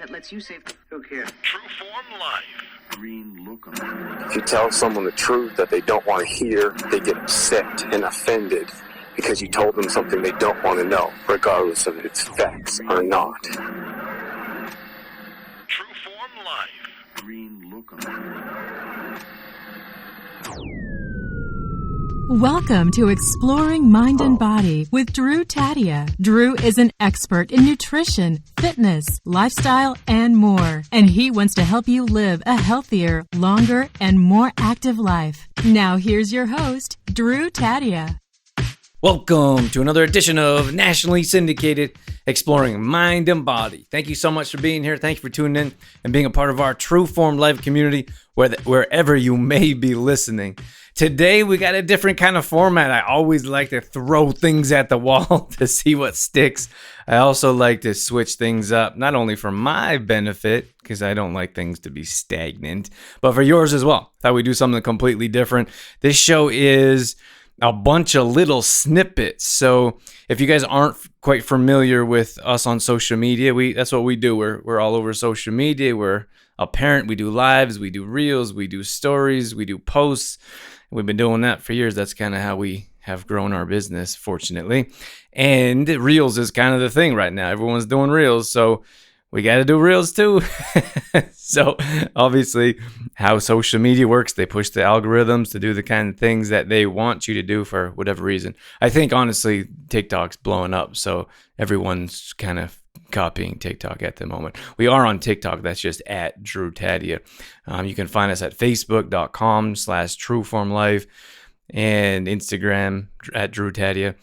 that lets you save... Look here. True Form Life. Green look on it. If you tell someone the truth that they don't want to hear, they get upset and offended because you told them something they don't want to know, regardless of if it's facts or not. True Form Life. Green look on it. Welcome to Exploring Mind and Body with Drew Tadia. Drew is an expert in nutrition, fitness, lifestyle, and more. And he wants to help you live a healthier, longer, and more active life. Now here's your host, Drew Tadia. Welcome to another edition of nationally syndicated Exploring Mind and Body. Thank you so much for being here. Thank you for tuning in and being a part of our True Form Life community, wherever you may be listening. Today, we got a different kind of format. I always like to throw things at the wall to see what sticks. I also like to switch things up, not only for my benefit, because I don't like things to be stagnant, but for yours as well. Thought we'd do something completely different. This show is a bunch of little snippets. So if you guys aren't quite familiar with us on social media, that's what we do. We're all over social media. We're a parent. We do lives, we do reels, we do stories, we do posts. We've been doing that for years. That's kind of how we have grown our business, fortunately. And reels is kind of the thing right now. Everyone's doing reels, so we got to do reels too. So obviously how social media works, they push the algorithms to do the kind of things that they want you to do for whatever reason. I think honestly TikTok's blowing up, so everyone's kind of copying TikTok at the moment. We are on TikTok. That's just at Drew Tadia. You can find us at facebook.com/trueformlife and Instagram at Drew Tadia.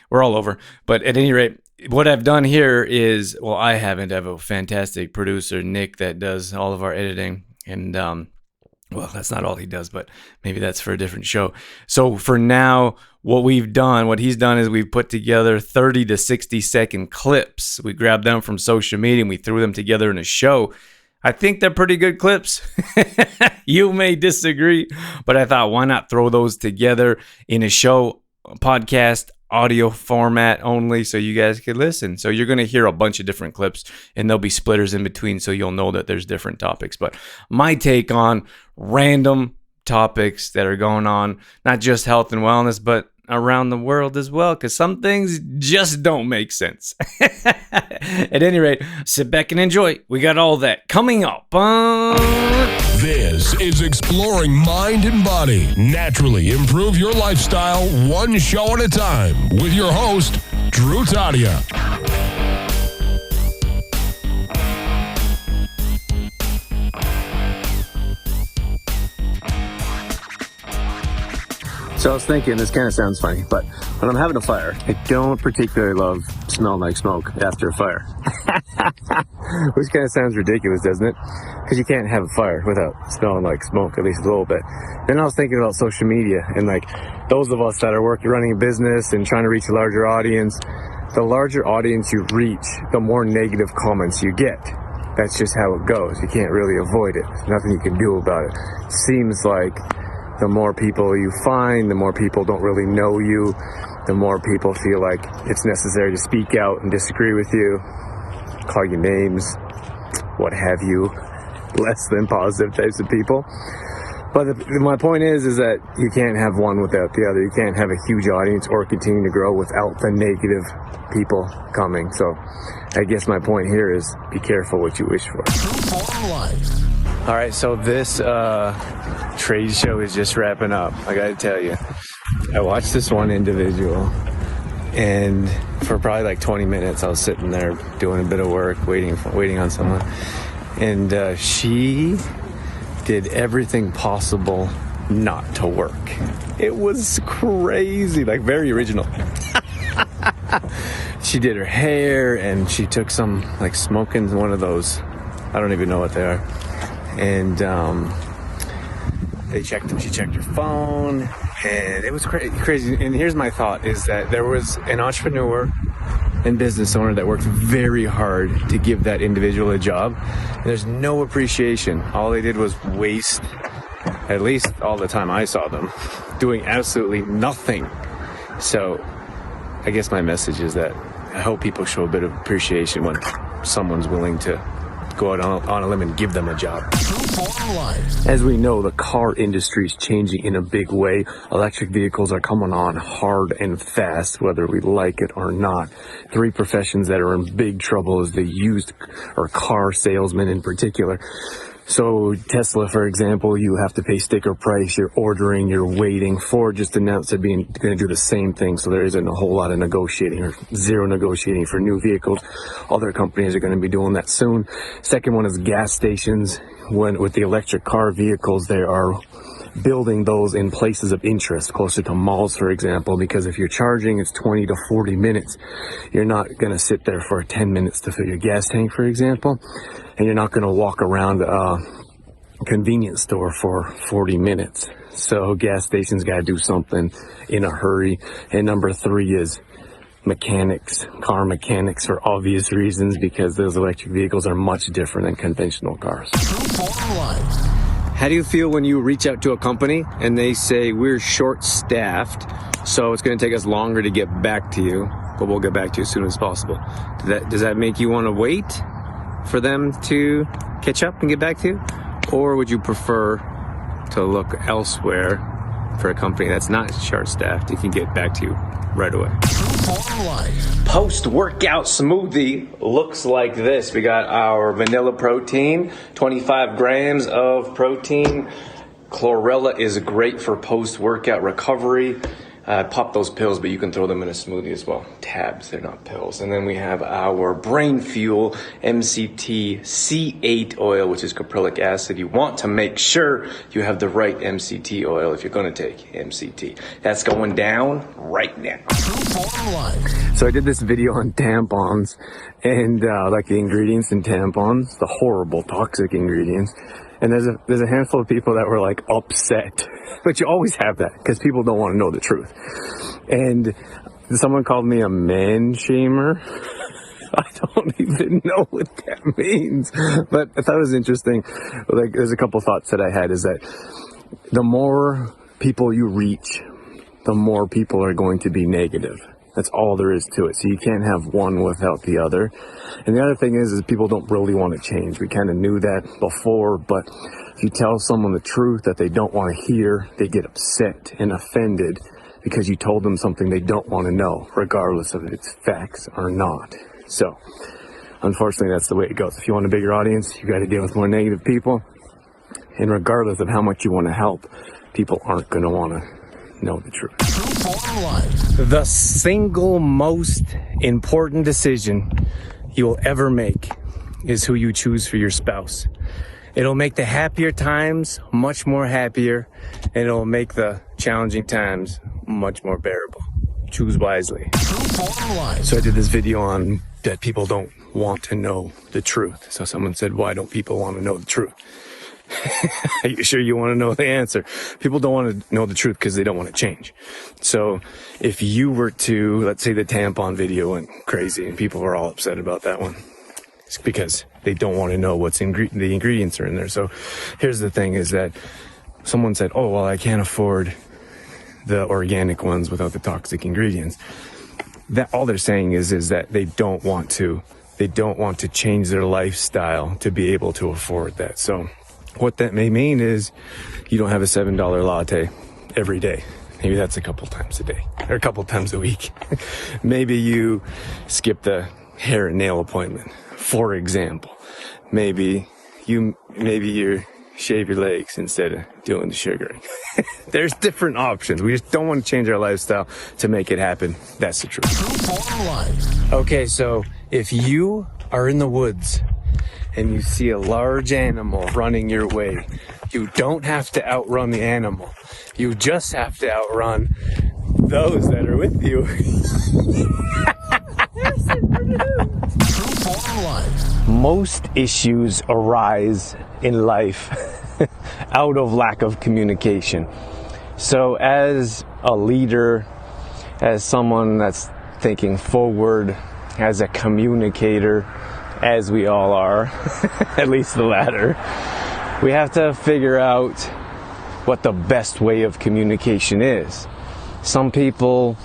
We're all over. But at any rate, what I've done here is, well, I haven't. I have a fantastic producer, Nick, that does all of our editing. And, well, that's not all he does, but maybe that's for a different show. So for now, what he's done is we've put together 30 to 60 second clips. We grabbed them from social media and we threw them together in a show. I think they're pretty good clips. You may disagree, but I thought, why not throw those together in a show, podcast, audio format only, so you guys could listen. So you're going to hear a bunch of different clips and there'll be splitters in between, so you'll know that there's different topics. But my take on random topics that are going on, not just health and wellness, but around the world as well, because some things just don't make sense. At any rate, sit back and enjoy. We got all that coming up. This is Exploring Mind and Body. Naturally improve your lifestyle one show at a time with your host, Drew Tadia. So I was thinking, this kind of sounds funny, but when I'm having a fire, I don't particularly love smelling like smoke after a fire. Which kind of sounds ridiculous, doesn't it? Because you can't have a fire without smelling like smoke, at least a little bit. Then I was thinking about social media, and like those of us that are running a business and trying to reach a larger audience, the larger audience you reach, the more negative comments you get. That's just how it goes. You can't really avoid it. There's nothing you can do about it. Seems like the more people you find, the more people don't really know you, the more people feel like it's necessary to speak out and disagree with you, call you names, what have you, less than positive types of people. But my point is that you can't have one without the other. You can't have a huge audience or continue to grow without the negative people coming. So I guess my point here is be careful what you wish for. True Form Life. All right, so this trade show is just wrapping up. I got to tell you, I watched this one individual, and for probably like 20 minutes, I was sitting there doing a bit of work, waiting on someone, and she did everything possible not to work. It was crazy, like very original. She did her hair, and she took some like smoking one of those. I don't even know what they are. And she checked her phone, and it was crazy. And here's my thought, is that there was an entrepreneur and business owner that worked very hard to give that individual a job. And there's no appreciation. All they did was waste, at least all the time I saw them, doing absolutely nothing. So I guess my message is that I hope people show a bit of appreciation when someone's willing to go out on a limb and give them a job. As we know, the car industry is changing in a big way. Electric vehicles are coming on hard and fast, whether we like it or not. 3 professions that are in big trouble is the used or car salesman in particular. So Tesla, for example, you have to pay sticker price, you're ordering, you're waiting. Ford just announced they're going to do the same thing, so there isn't a whole lot of negotiating or zero negotiating for new vehicles. Other companies are going to be doing that soon. Second one is gas stations. With the electric car vehicles, they are building those in places of interest, closer to malls, for example, because if you're charging, it's 20 to 40 minutes. You're not going to sit there for 10 minutes to fill your gas tank, for example, and you're not going to walk around a convenience store for 40 minutes. So gas stations got to do something in a hurry. And number 3 is mechanics, car mechanics, for obvious reasons, because those electric vehicles are much different than conventional cars. How do you feel when you reach out to a company and they say, we're short-staffed, so it's going to take us longer to get back to you, but we'll get back to you as soon as possible? Does that make you want to wait for them to catch up and get back to you? Or would you prefer to look elsewhere for a company that's not short-staffed and can get back to you right away? Post-workout smoothie looks like this. We got our vanilla protein, 25 grams of protein. Chlorella is great for post-workout recovery. Pop those pills, but you can throw them in a smoothie as well. Tabs, they're not pills. And then we have our brain fuel, MCT C8 oil, which is caprylic acid. You want to make sure you have the right MCT oil if you're going to take MCT. That's going down right now. So I did this video on tampons and like the ingredients in tampons, the horrible toxic ingredients. And there's a handful of people that were like upset, but you always have that because people don't want to know the truth. And someone called me a man shamer. I don't even know what that means, but I thought it was interesting. Like, there's a couple thoughts that I had is that the more people you reach, the more people are going to be negative. That's all there is to it. So you can't have one without the other. And the other thing is people don't really want to change. We kind of knew that before, but if you tell someone the truth that they don't want to hear, they get upset and offended because you told them something they don't want to know, regardless of if it's facts or not. So, unfortunately, that's the way it goes. If you want a bigger audience, you got to deal with more negative people. And regardless of how much you want to help, people aren't going to want to know the truth. The single most important decision you will ever make is who you choose for your spouse. It'll make the happier times much more happier, and it'll make the challenging times much more bearable. Choose wisely. So I did this video on that people don't want to know the truth. So someone said, why don't people want to know the truth? Are you sure you want to know the answer? People don't want to know the truth because they don't want to change. So if you were to, let's say the tampon video went crazy and people were all upset about that one, it's because they don't want to know what's the ingredients are in there. So here's the thing is that someone said, oh, well, I can't afford the organic ones without the toxic ingredients. That all they're saying is that they don't want to change their lifestyle to be able to afford that. So what that may mean is you don't have a $7 latte every day. Maybe that's a couple times a day or a couple times a week. Maybe you skip the hair and nail appointment, for example. Maybe you shave your legs instead of doing the sugaring. There's different options. We just don't want to change our lifestyle to make it happen. That's the truth. Okay, so if you are in the woods and you see a large animal running your way, you don't have to outrun the animal. You just have to outrun those that are with you. Most issues arise in life out of lack of communication. So as a leader, as someone that's thinking forward, as a communicator, as we all are, at least the latter, we have to figure out what the best way of communication is. Some people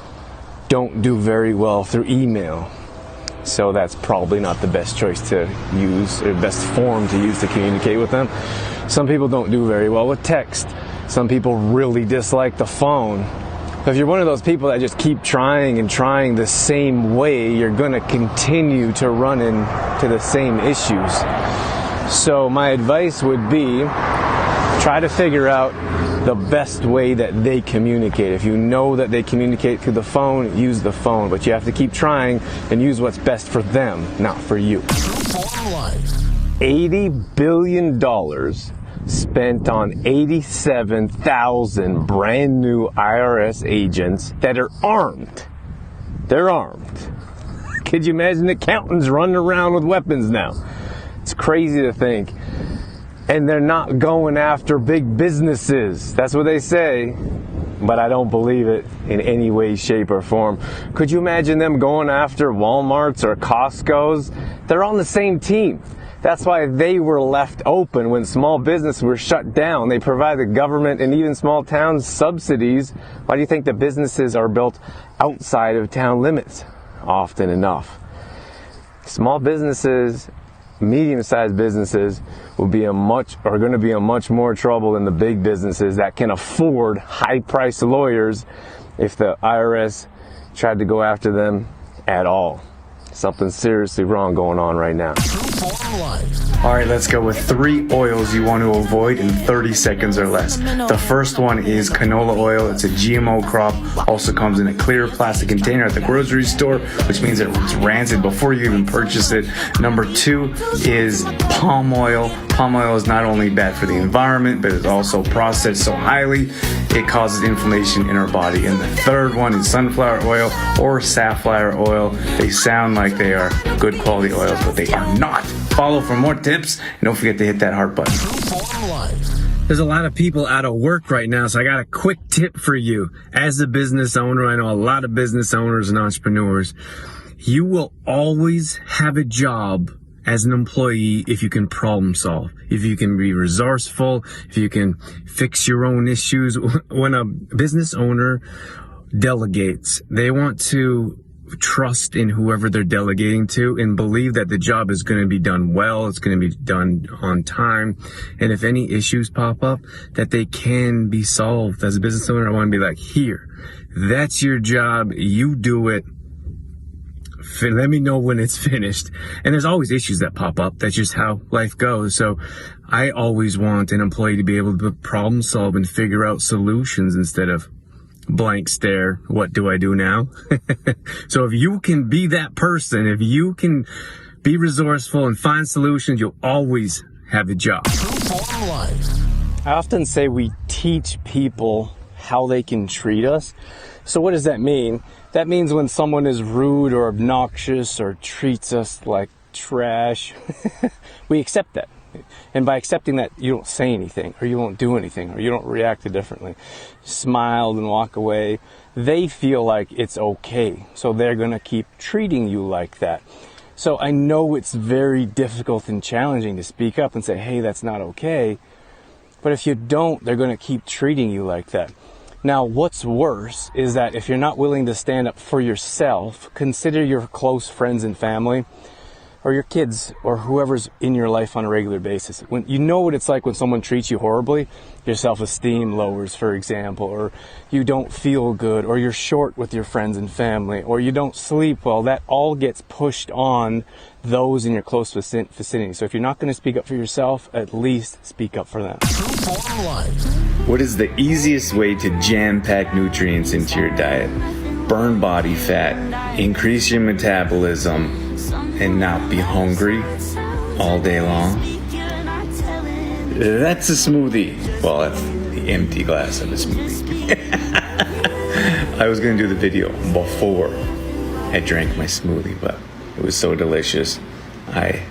don't do very well through email. So that's probably not the best choice to use, or best form to use to communicate with them. Some people don't do very well with text. Some people really dislike the phone. If you're one of those people that just keep trying and trying the same way, you're going to continue to run into the same issues. So my advice would be, try to figure out the best way that they communicate. If you know that they communicate through the phone, use the phone. But you have to keep trying and use what's best for them, not for you. $80 billion spent on 87,000 brand new IRS agents that are armed. They're armed. Could you imagine accountants running around with weapons now? It's crazy to think. And they're not going after big businesses. That's what they say. But I don't believe it in any way, shape, or form. Could you imagine them going after Walmarts or Costco's? They're on the same team. That's why they were left open when small businesses were shut down. They provide the government and even small towns subsidies. Why do you think the businesses are built outside of town limits often enough? Small businesses, medium-sized businesses are going to be in much more trouble than the big businesses that can afford high-priced lawyers if the IRS tried to go after them at all. Something seriously wrong going on right now. All right, let's go with 3 oils you want to avoid in 30 seconds or less. The first one is canola oil. It's a GMO crop. Also comes in a clear plastic container at the grocery store, which means it's rancid before you even purchase it. Number 2 is palm oil. Palm oil is not only bad for the environment, but it's also processed so highly it causes inflammation in our body. And the third one is sunflower oil or safflower oil. They sound like they are good quality oils, but they are not. Follow for more tips, and don't forget to hit that heart button. There's a lot of people out of work right now, so I got a quick tip for you. As a business owner, I know a lot of business owners and entrepreneurs. You will always have a job as an employee if you can problem solve, if you can be resourceful, if you can fix your own issues. When a business owner delegates, they want to trust in whoever they're delegating to and believe that the job is going to be done well, it's going to be done on time, and if any issues pop up, that they can be solved. As a business owner, I want to be like, here, that's your job, you do it, let me know when it's finished. And there's always issues that pop up. That's just how life goes. So I always want an employee to be able to problem solve and figure out solutions instead of blank stare, what do I do now? So if you can be that person, if you can be resourceful and find solutions, you'll always have a job. I often say we teach people how they can treat us. So what does that mean? That means when someone is rude or obnoxious or treats us like trash, we accept that. And by accepting that, you don't say anything, or you won't do anything, or you don't react differently. Smile and walk away. They feel like it's okay, so they're going to keep treating you like that. So I know it's very difficult and challenging to speak up and say, hey, that's not okay. But if you don't, they're going to keep treating you like that. Now, what's worse is that if you're not willing to stand up for yourself, consider your close friends and family, or your kids, or whoever's in your life on a regular basis. When you know what it's like when someone treats you horribly, your self-esteem lowers, for example, or you don't feel good, or you're short with your friends and family, or you don't sleep well, that all gets pushed on those in your close vicinity. So if you're not going to speak up for yourself, at least speak up for them. What is the easiest way to jam-pack nutrients into your diet? Burn body fat, increase your metabolism, and not be hungry all day long? That's a smoothie. Well, that's the empty glass of a smoothie. I was going to do the video before I drank my smoothie, but it was so delicious, I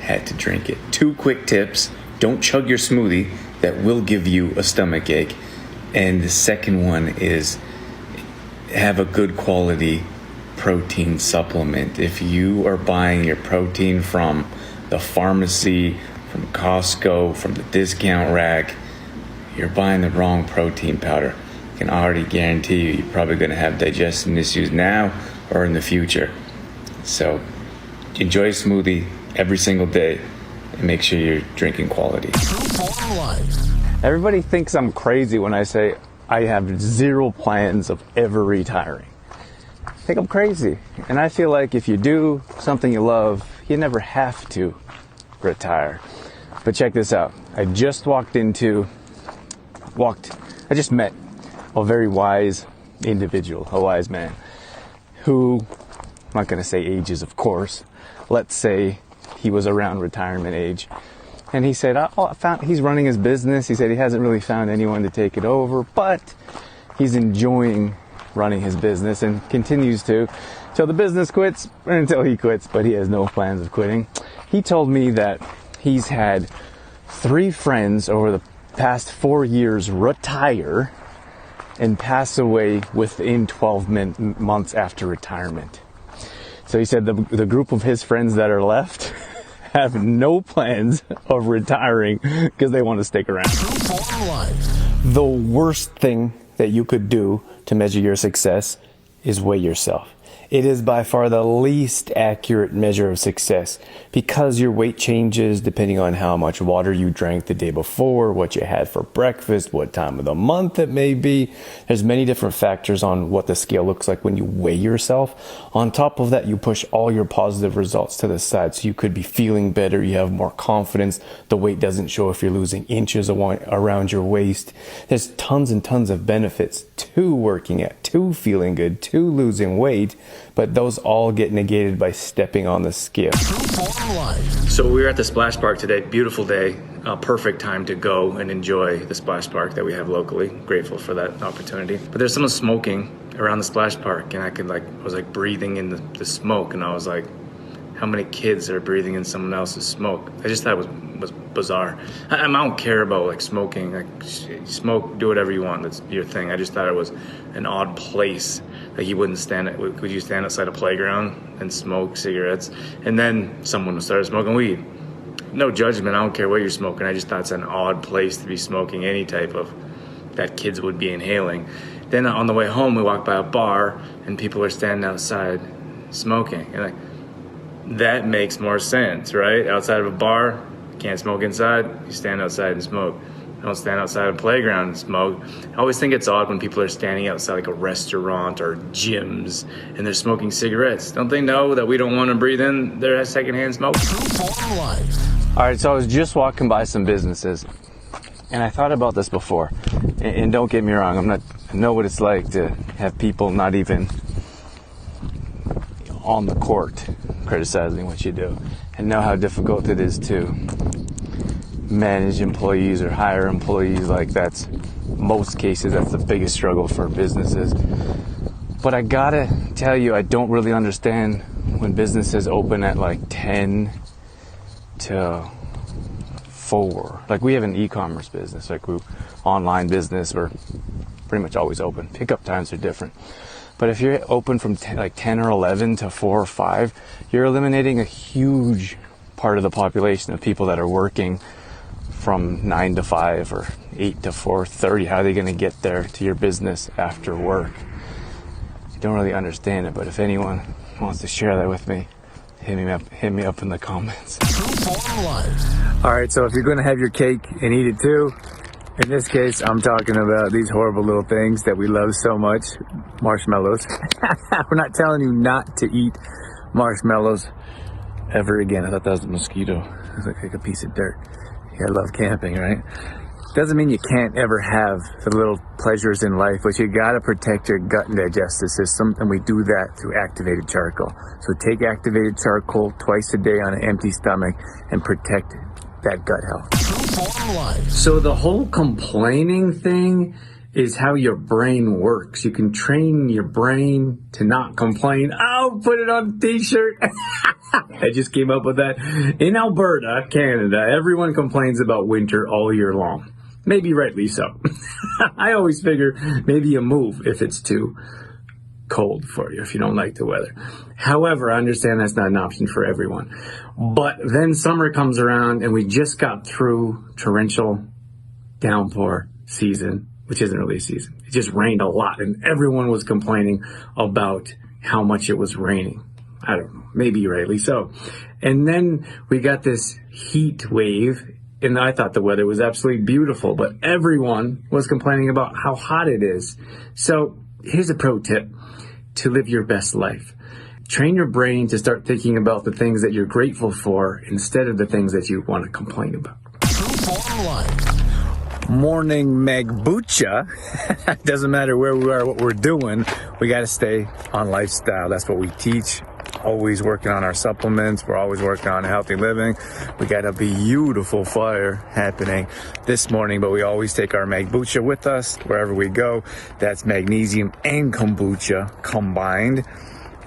had to drink it. 2 quick tips. Don't chug your smoothie. That will give you a stomach ache. And the second one is have a good quality protein supplement. If you are buying your protein from the pharmacy, from Costco, from the discount rack, you're buying the wrong protein powder. I can already guarantee you're probably going to have digestion issues now or in the future. So enjoy a smoothie every single day and make sure you're drinking quality. True Life. Everybody thinks I'm crazy when I say I have zero plans of ever retiring. I think I'm crazy. And I feel like if you do something you love, you never have to retire. But check this out. I just met a very wise individual, a wise man, who, I'm not going to say ages, of course. Let's say he was around retirement age. And he said, he's running his business. He said he hasn't really found anyone to take it over, but he's enjoying running his business and continues to till the business quits or until he quits, but he has no plans of quitting. He told me that he's had 3 friends over the past 4 years retire and pass away within 12 months after retirement. So he said the group of his friends that are left have no plans of retiring because they want to stick around. The worst thing that you could do to measure your success is weigh yourself. It is by far the least accurate measure of success because your weight changes depending on how much water you drank the day before, what you had for breakfast, what time of the month it may be. There's many different factors on what the scale looks like when you weigh yourself. On top of that, you push all your positive results to the side. So you could be feeling better, you have more confidence, the weight doesn't show if you're losing inches around your waist. There's tons and tons of benefits to working out, to feeling good, to losing weight. But those all get negated by stepping on the scale. So we were at the splash park today. Beautiful day. Perfect time to go and enjoy the splash park that we have locally. Grateful for that opportunity. But there's someone smoking around the splash park, and I was breathing in the smoke, and I was like, how many kids are breathing in someone else's smoke? I just thought it was bizarre. I don't care about smoking. Smoke, do whatever you want. That's your thing. I just thought it was an odd place. You wouldn't would you stand outside a playground and smoke cigarettes? And then someone would start smoking weed. No judgment. I don't care what you're smoking. I just thought it's an odd place to be smoking any type of that kids would be inhaling. Then on the way home, we walked by a bar and people are standing outside smoking. And that makes more sense, right? Outside of a bar, you can't smoke inside. You stand outside and smoke. Don't stand outside a playground and smoke. I always think it's odd when people are standing outside a restaurant or gyms and they're smoking cigarettes. Don't they know that we don't want to breathe in their secondhand smoke? All right, so I was just walking by some businesses, and I thought about this before. And don't get me wrong, I know what it's like to have people not even on the court criticizing what you do, and know how difficult it is to manage employees or hire employees. That's most cases, that's the biggest struggle for businesses. But I gotta tell you, I don't really understand when businesses open at 10 to 4. We have an e-commerce business, we online business, we're pretty much always open. Pickup times are different. But if you're open from 10 or 11 to 4 or 5, you're eliminating a huge part of the population of people that are working from 9 to 5 or 8 to 4:30. How are they going to get there to your business after work? I don't really understand it, but if anyone wants to share that with me, hit me up in the comments. All right, so if you're going to have your cake and eat it too, in this case, I'm talking about these horrible little things that we love so much, marshmallows. We're not telling you not to eat marshmallows ever again. I thought that was a mosquito. It looks like a piece of dirt. I love camping, right? Doesn't mean you can't ever have the little pleasures in life, but you gotta protect your gut and digestive system, and we do that through activated charcoal. So take activated charcoal twice a day on an empty stomach and protect that gut health. So the whole complaining thing is how your brain works. You can train your brain to not complain. I'll put it on a t-shirt. I just came up with that. In Alberta, Canada, everyone complains about winter all year long. Maybe rightly so. I always figure maybe you move if it's too cold for you, if you don't like the weather. However, I understand that's not an option for everyone. But then summer comes around and we just got through torrential downpour season, which isn't really a season. It just rained a lot and everyone was complaining about how much it was raining. I don't know, maybe rightly so. And then we got this heat wave, and I thought the weather was absolutely beautiful, but everyone was complaining about how hot it is. So here's a pro tip to live your best life. Train your brain to start thinking about the things that you're grateful for instead of the things that you want to complain about. Morning Magbucha. Doesn't matter where we are, what we're doing, we got to stay on lifestyle. That's what we teach. Always working on our supplements. We're always working on healthy living. We got a beautiful fire happening this morning, but we always take our Magbucha with us wherever we go. That's magnesium and kombucha combined.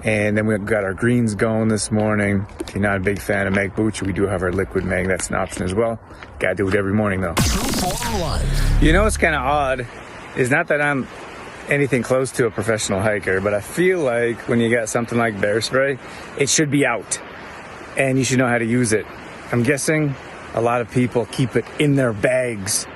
And then we've got our greens going this morning. If you're not a big fan of Magbucha, we do have our liquid mag. That's an option as well. Gotta do it every morning though. You know what's kind of odd is not that I'm anything close to a professional hiker, but I feel like when you got something like bear spray, it should be out and you should know how to use it. I'm guessing a lot of people keep it in their bags.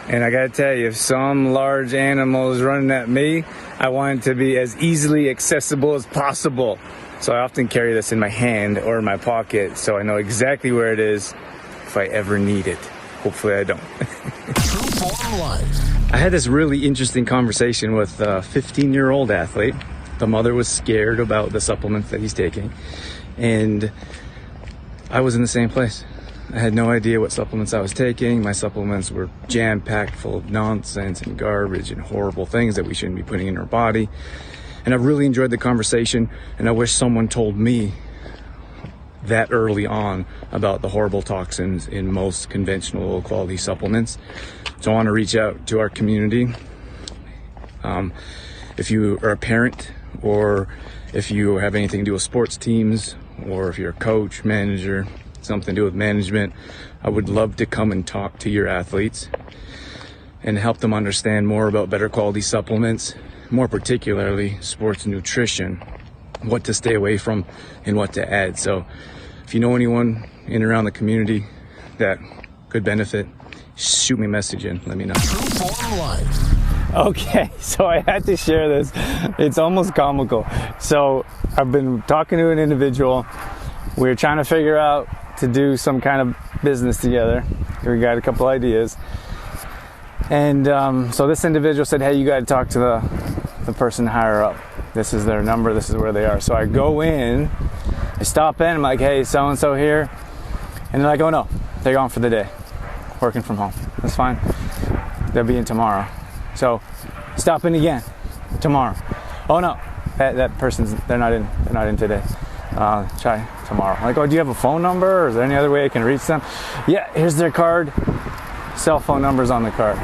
And I gotta tell you, if some large animal is running at me, I want it to be as easily accessible as possible. So I often carry this in my hand or in my pocket so I know exactly where it is if I ever need it. Hopefully I don't. I had this really interesting conversation with a 15-year-old athlete. The mother was scared about the supplements that he's taking. And I was in the same place. I had no idea what supplements I was taking. My supplements were jam-packed full of nonsense and garbage and horrible things that we shouldn't be putting in our body. And I really enjoyed the conversation, and I wish someone told me that early on about the horrible toxins in most conventional low-quality supplements. So I want to reach out to our community. If you are a parent, or if you have anything to do with sports teams, or if you're a coach, manager, something to do with management, I would love to come and talk to your athletes and help them understand more about better quality supplements, more particularly sports nutrition, what to stay away from and what to add. So if you know anyone in and around the community that could benefit, shoot me a message and let me know. Okay, so I had to share this. It's almost comical. So I've been talking to an individual. We're trying to figure out to do some kind of business together. We got a couple ideas. And so this individual said, hey, you got to talk to the person higher up. This is their number. This is where they are. So I go in, I stop in. I'm like, hey, so-and-so here. And they're like, oh, no, they're gone for the day, working from home. That's fine. They'll be in tomorrow. So stop in again tomorrow. Oh, no, that person's, they're not in today. Try tomorrow. I'm like, oh, do you have a phone number, or is there any other way I can reach them? Yeah, here's their card. Cell phone number's on the card.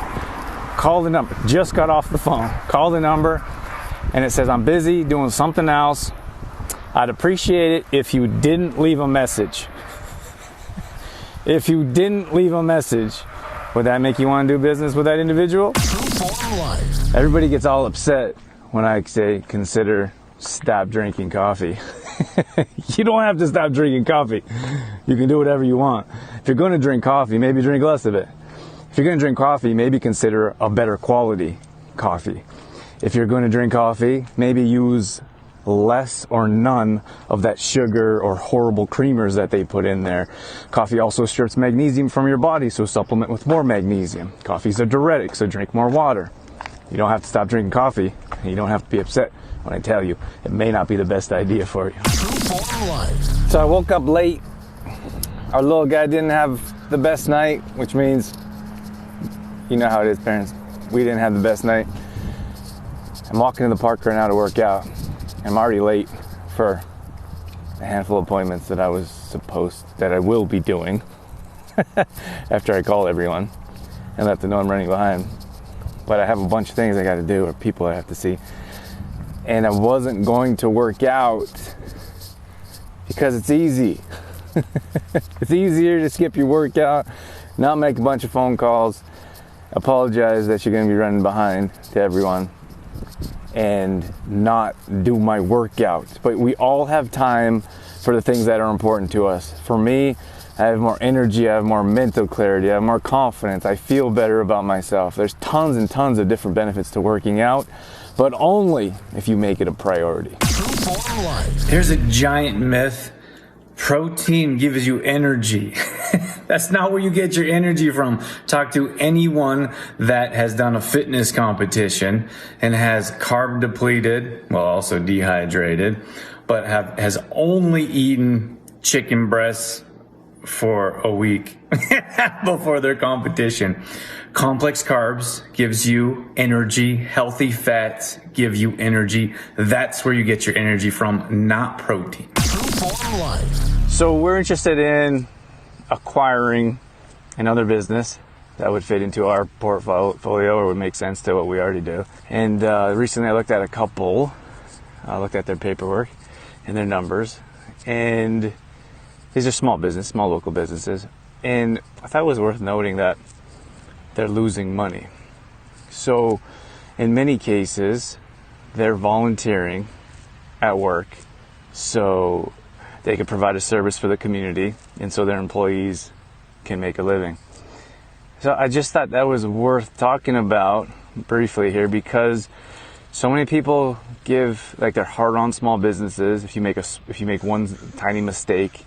Call the number. Just got off the phone. Call the number, and it says, I'm busy doing something else. I'd appreciate it if you didn't leave a message. If you didn't leave a message, would that make you want to do business with that individual? Everybody gets all upset when I say consider stop drinking coffee. You don't have to stop drinking coffee. You can do whatever you want. If you're going to drink coffee, maybe drink less of it. If you're going to drink coffee, maybe consider a better quality coffee. If you're going to drink coffee, maybe use less or none of that sugar or horrible creamers that they put in there. Coffee also strips magnesium from your body, so supplement with more magnesium. Coffee's a diuretic, so drink more water. You don't have to stop drinking coffee. You don't have to be upset when I tell you it may not be the best idea for you. So I woke up late. Our little guy didn't have the best night, which means, you know how it is, parents. We didn't have the best night. I'm walking in the park right now to work out. I'm already late for a handful of appointments that I will be doing after I call everyone and let them know I'm running behind. But I have a bunch of things I got to do, or people I have to see. And I wasn't going to work out because it's easy. It's easier to skip your workout, not make a bunch of phone calls, apologize that you're going to be running behind to everyone, and not do my workouts. But we all have time for the things that are important to us. For me, I have more energy, I have more mental clarity, I have more confidence, I feel better about myself. There's tons and tons of different benefits to working out, but only if you make it a priority. Form Life. Here's a giant myth. Protein gives you energy. That's not where you get your energy from. Talk to anyone that has done a fitness competition and has carb depleted, well, also dehydrated, but has only eaten chicken breasts for a week before their competition. Complex carbs gives you energy. Healthy fats give you energy. That's where you get your energy from, not protein. Form Life. So we're interested in acquiring another business that would fit into our portfolio or would make sense to what we already do. And recently I looked at a couple, looked at their paperwork and their numbers, and these are small local businesses. And I thought it was worth noting that they're losing money. So in many cases, they're volunteering at work so they could provide a service for the community and so their employees can make a living. So I just thought that was worth talking about briefly here, because so many people give like their heart on small businesses. If you make one tiny mistake,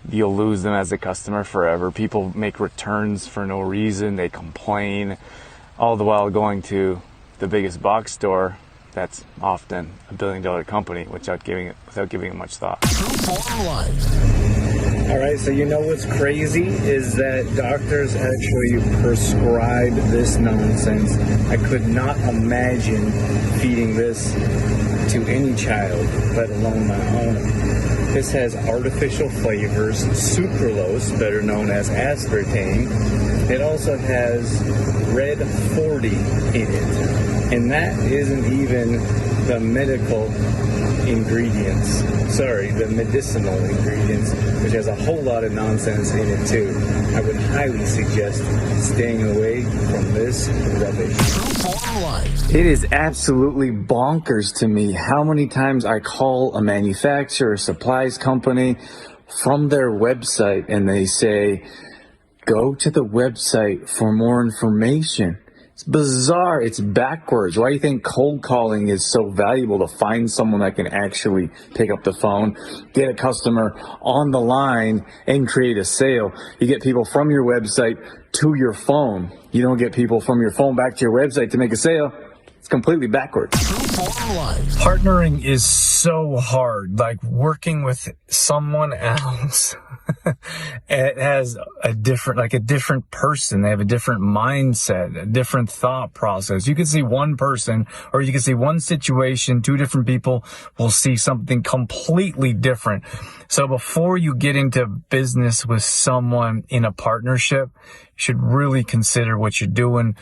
you'll lose them as a customer forever. People make returns for no reason. They complain, all the while going to the biggest box store that's often a billion-dollar company without giving it much thought. Form Life. All right, so you know what's crazy is that doctors actually prescribe this nonsense. I could not imagine feeding this to any child, let alone my own. This has artificial flavors, sucralose, better known as aspartame. It also has red 40 in it. And that isn't even the medicinal ingredients, which has a whole lot of nonsense in it too. I would highly suggest staying away from this rubbish. Form Life. It is absolutely bonkers to me how many times I call a manufacturer or supplies company from their website and they say, go to the website for more information. It's bizarre. It's backwards. Why do you think cold calling is so valuable, to find someone that can actually pick up the phone, get a customer on the line, and create a sale? You get people from your website to your phone. You don't get people from your phone back to your website to make a sale. It's completely backwards. Form Life. Partnering is so hard, like working with someone else. It has a different person. They have a different mindset, a different thought process. You can see one person, or you can see one situation, two different people will see something completely different. So before you get into business with someone in a partnership, you should really consider what you're doing.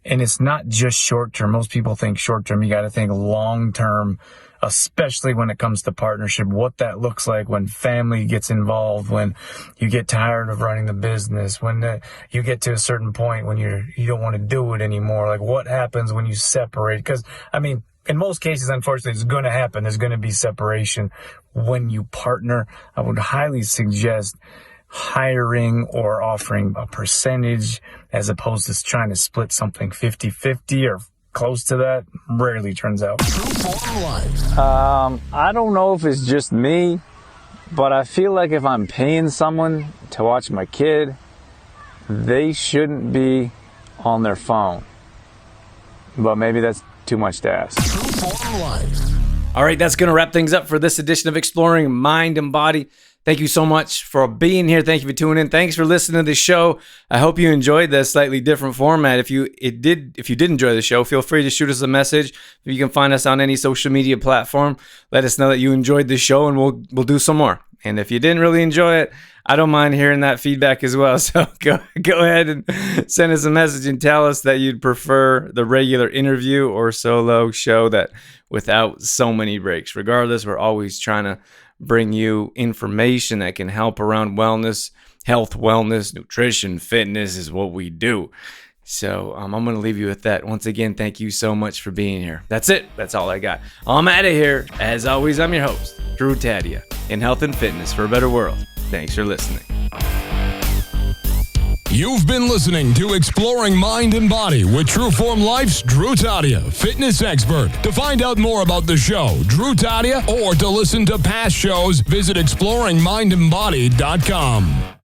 And it's not just short term. Most people think short term. You got to think long term, especially when it comes to partnership, what that looks like when family gets involved, when you get tired of running the business, when you get to a certain point when you don't want to do it anymore. Like, what happens when you separate? Because, I mean, in most cases, unfortunately, it's going to happen. There's going to be separation when you partner. I would highly suggest hiring or offering a percentage as opposed to trying to split something 50-50 or close to that. Rarely turns out. Form Life. I don't know if it's just me, but I feel like if I'm paying someone to watch my kid, they shouldn't be on their phone. But maybe that's too much to ask. Form Life. All right, that's going to wrap things up for this edition of Exploring Mind and Body. Thank you so much for being here. Thank you for tuning in. Thanks for listening to the show. I hope you enjoyed this slightly different format. If you did enjoy the show, feel free to shoot us a message. You can find us on any social media platform. Let us know that you enjoyed the show, and we'll do some more. And if you didn't really enjoy it, I don't mind hearing that feedback as well. So go ahead and send us a message and tell us that you'd prefer the regular interview or solo show that without so many breaks. Regardless, we're always trying to bring you information that can help around wellness, health, wellness, nutrition, fitness is what we do. So I'm going to leave you with that. Once again, thank you so much for being here. That's it. That's all I got. I'm out of here. As always, I'm your host, Drew Tadia, in health and fitness for a better world. Thanks for listening. You've been listening to Exploring Mind and Body with Trueform Life's Drew Tadia, fitness expert. To find out more about the show, Drew Tadia, or to listen to past shows, visit exploringmindandbody.com.